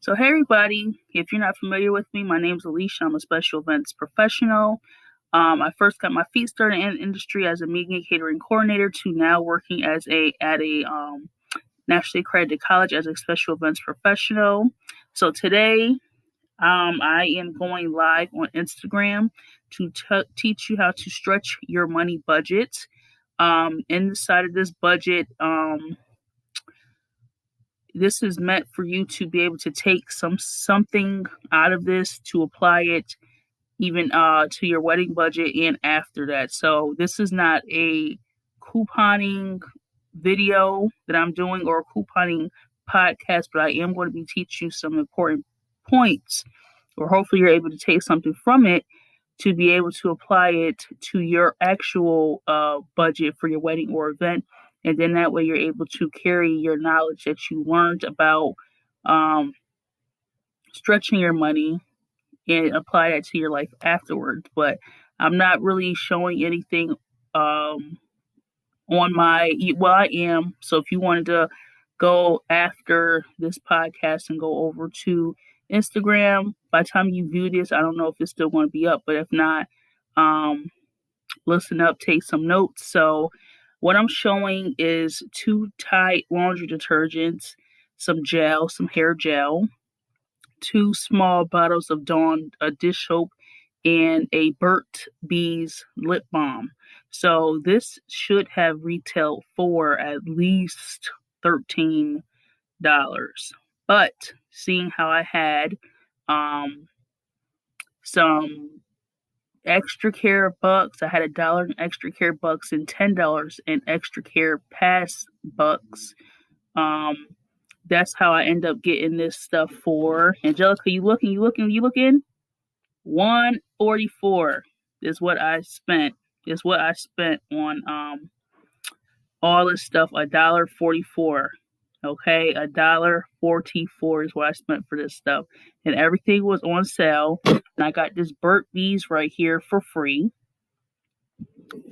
So, hey everybody, if you're not familiar with me, my name's Alicia. I'm a special events professional. I first got my feet started in the industry as a media catering coordinator to now working at a nationally accredited college as a special events professional. So today, I am going live on Instagram to teach you how to stretch your money budget. Inside of this budget, this is meant for you to be able to take something out of this to apply it even to your wedding budget and after that. So this is not a couponing video that I'm doing or a couponing podcast, but I am going to be teaching you some important points, or hopefully you're able to take something from it to be able to apply it to your actual budget for your wedding or event. And then that way you're able to carry your knowledge that you learned about stretching your money and apply that to your life afterwards. But I'm not really showing anything on I am. So if you wanted to go after this podcast and go over to Instagram, by the time you view this, I don't know if it's still going to be up, but if not, listen up, take some notes. So what I'm showing is 2 Tide laundry detergents, some gel, some hair gel, 2 small bottles of Dawn dish soap, and a Burt's Bees lip balm. So this should have retailed for at least $13. But seeing how I had some extra care bucks, I had $1 in extra care bucks and $10 in extra care pass bucks. That's how I end up getting this stuff for. Angelica, you looking? $144 is what I spent. Is what I spent on all this stuff. $1.44. Okay, $1.44 is what I spent for this stuff, and everything was on sale. And I got this Burt's Bees right here for free,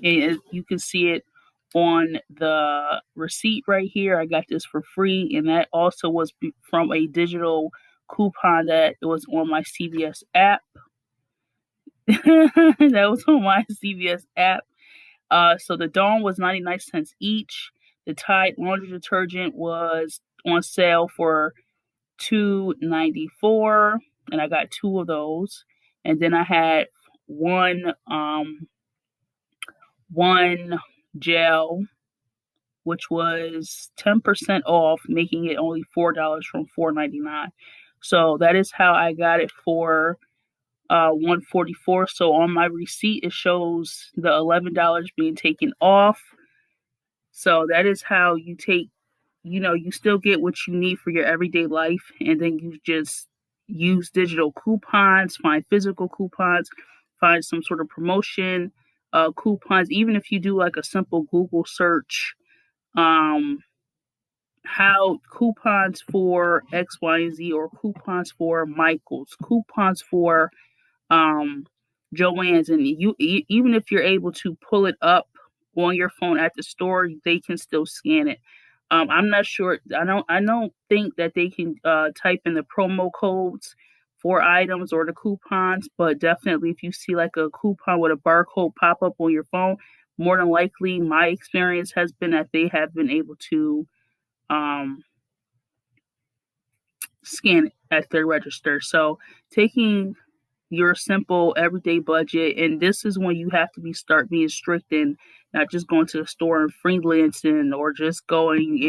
and you can see it on the receipt right here. I got this for free, and that also was from a digital coupon that was on my CVS app. That was on my CVS app. So the Dawn was 99 cents each. The Tide laundry detergent was on sale for $2.94, and I got 2 of those. And then I had one gel, which was 10% off, making it only $4 from $4.99. So that is how I got it for $144. So on my receipt, it shows the $11 being taken off. So that is how you take, you still get what you need for your everyday life, and then you just use digital coupons, find physical coupons, find some sort of promotion coupons. Even if you do like a simple Google search, how coupons for X, Y, and Z, or coupons for Michaels, coupons for Joann's, and even if you're able to pull it up on your phone at the store, they can still scan it. I'm not sure. I don't think that they can type in the promo codes for items or the coupons, but definitely if you see like a coupon with a barcode pop up on your phone, more than likely, my experience has been that they have been able to scan it at their register. So taking your simple everyday budget, and this is when you have to start being strict and not just going to the store in freelancing or just going,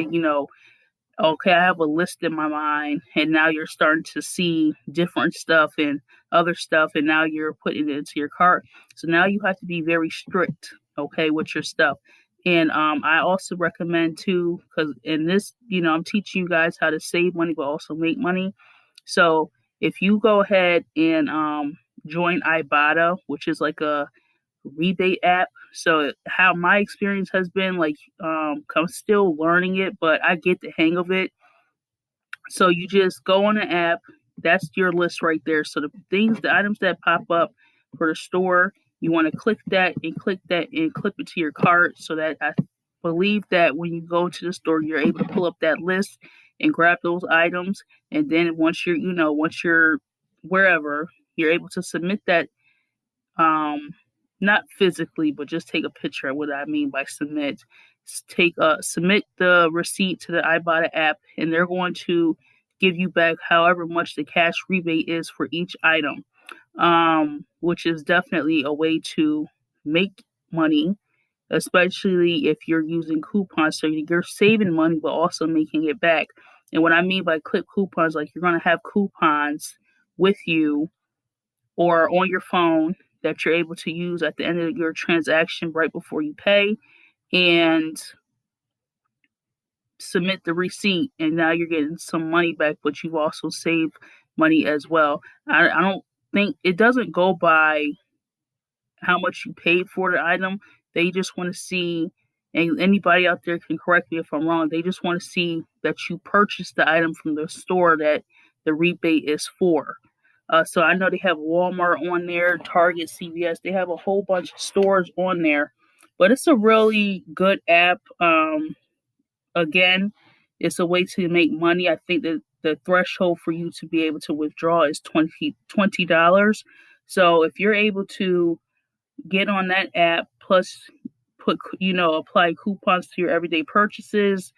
okay, I have a list in my mind, and now you're starting to see different stuff and other stuff, and now you're putting it into your cart. So now you have to be very strict, okay, with your stuff. And I also recommend too, because in this, I'm teaching you guys how to save money but also make money. So if you go ahead and join Ibotta, which is like a rebate app. So how my experience has been, like, I'm still learning it, but I get the hang of it. So you just go on the app. That's your list right there. So the items that pop up for the store, you want to click that and clip it to your cart, so that I believe that when you go to the store, you're able to pull up that list and grab those items. And then once you're wherever, you're able to submit that, not physically, but just take a picture of what I mean by submit. Submit the receipt to the Ibotta app, and they're going to give you back however much the cash rebate is for each item, which is definitely a way to make money, especially if you're using coupons. So you're saving money, but also making it back. And what I mean by clip coupons, like you're going to have coupons with you or on your phone that you're able to use at the end of your transaction right before you pay, and submit the receipt, and now you're getting some money back, but you've also saved money as well. I don't think it doesn't go by how much you paid for the item. They just want to see, and anybody out there can correct me if I'm wrong, they just want to see that you purchased the item from the store that the rebate is for. So I know they have Walmart on there, Target, CVS. They have a whole bunch of stores on there, but it's a really good app. Again, it's a way to make money. I think that the threshold for you to be able to withdraw is $20. So if you're able to get on that app, plus apply coupons to your everyday purchases,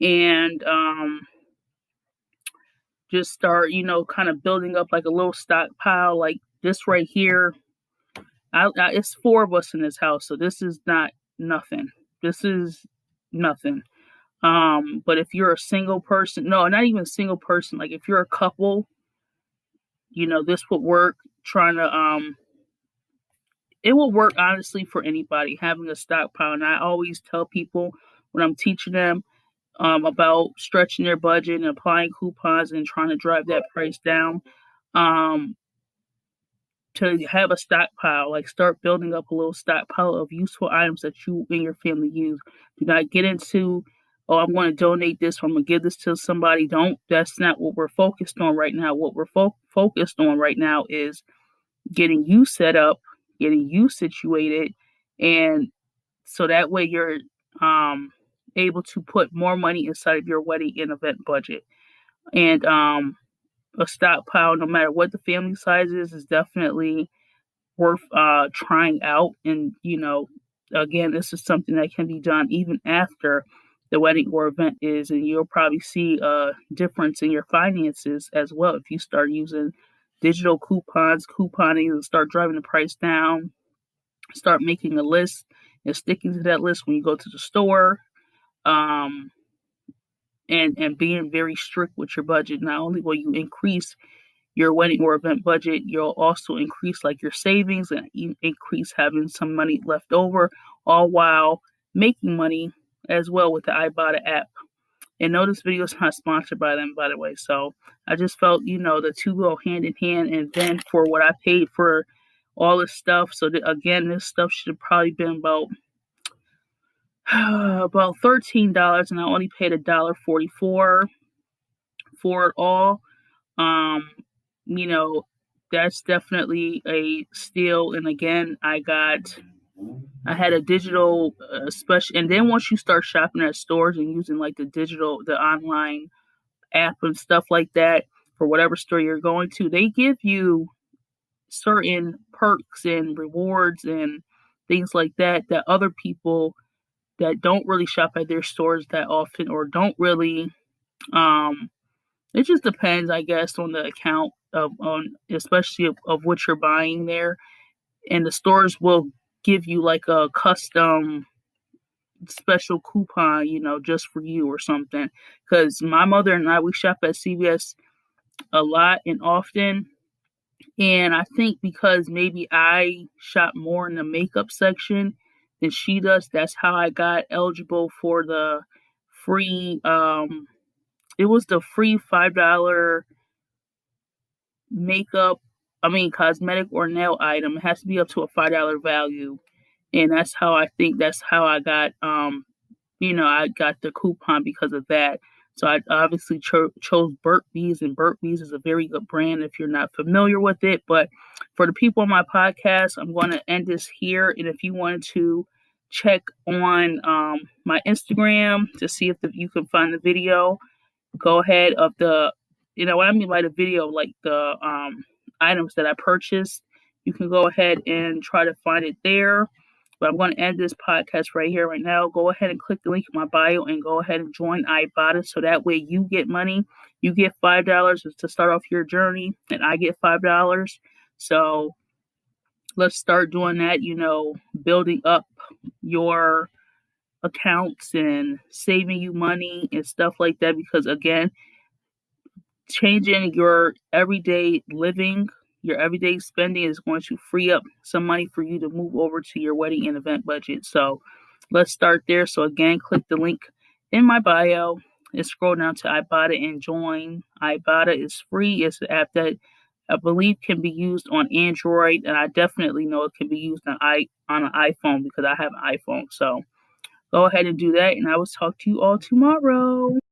and just start, kind of building up like a little stockpile, like this right here. It's 4 of us in this house, so this is not nothing. This is nothing. But if you're a single person, no, not even a single person, like if you're a couple, this would work. It will work honestly for anybody, having a stockpile. And I always tell people when I'm teaching them about stretching their budget and applying coupons and trying to drive that price down, to have a stockpile, like start building up a little stockpile of useful items that you and your family use. Do not get into, oh, I'm going to donate this, or I'm going to give this to somebody. That's not what we're focused on right now. What we're focused on right now is getting you set up, getting you situated, and so that way you're able to put more money inside of your wedding and event budget. And a stockpile, no matter what the family size is definitely worth trying out. And again, this is something that can be done even after the wedding or event is, and you'll probably see a difference in your finances as well if you start using digital couponing, and start driving the price down. Start making a list and sticking to that list when you go to the store, and being very strict with your budget. Not only will you increase your wedding or event budget, you'll also increase like your savings and increase having some money left over, all while making money as well with the Ibotta app. And no, this video is not sponsored by them, by the way. So I just felt, the two go hand in hand. And then for what I paid for all this stuff, so again, this stuff should have probably been about $13, and I only paid $1.44 for it all. That's definitely a steal. And again, I had a digital special, and then once you start shopping at stores and using like the online app and stuff like that for whatever store you're going to, they give you certain perks and rewards and things like that other people that don't really shop at their stores that often, or don't really, it just depends, I guess, on the account especially of what you're buying there. And the stores will give you like a custom special coupon, just for you or something. Because my mother and I, we shop at CVS a lot and often. And I think because maybe I shop more in the makeup section than she does, that's how I got eligible for the free, it was the free $5 cosmetic or nail item. It has to be up to a $5 value. And that's how I got, I got the coupon because of that. So I obviously chose Burt's Bees, and Burt's Bees is a very good brand if you're not familiar with it. But for the people on my podcast, I'm going to end this here. And if you wanted to check on my Instagram to see if you can find the video, go ahead of the, what I mean by the video, like the items that I purchased. You can go ahead and try to find it there. But I'm going to end this podcast right here, right now. Go ahead and click the link in my bio and go ahead and join Ibotta so that way you get money. You get $5 to start off your journey, and I get $5. So let's start doing that, building up your accounts and saving you money and stuff like that. Because again, changing your everyday living, your everyday spending is going to free up some money for you to move over to your wedding and event budget. So let's start there. So again, click the link in my bio and scroll down to Ibotta and join. Ibotta is free. It's an app that I believe can be used on Android, and I definitely know it can be used on an iPhone because I have an iPhone. So go ahead and do that, and I will talk to you all tomorrow.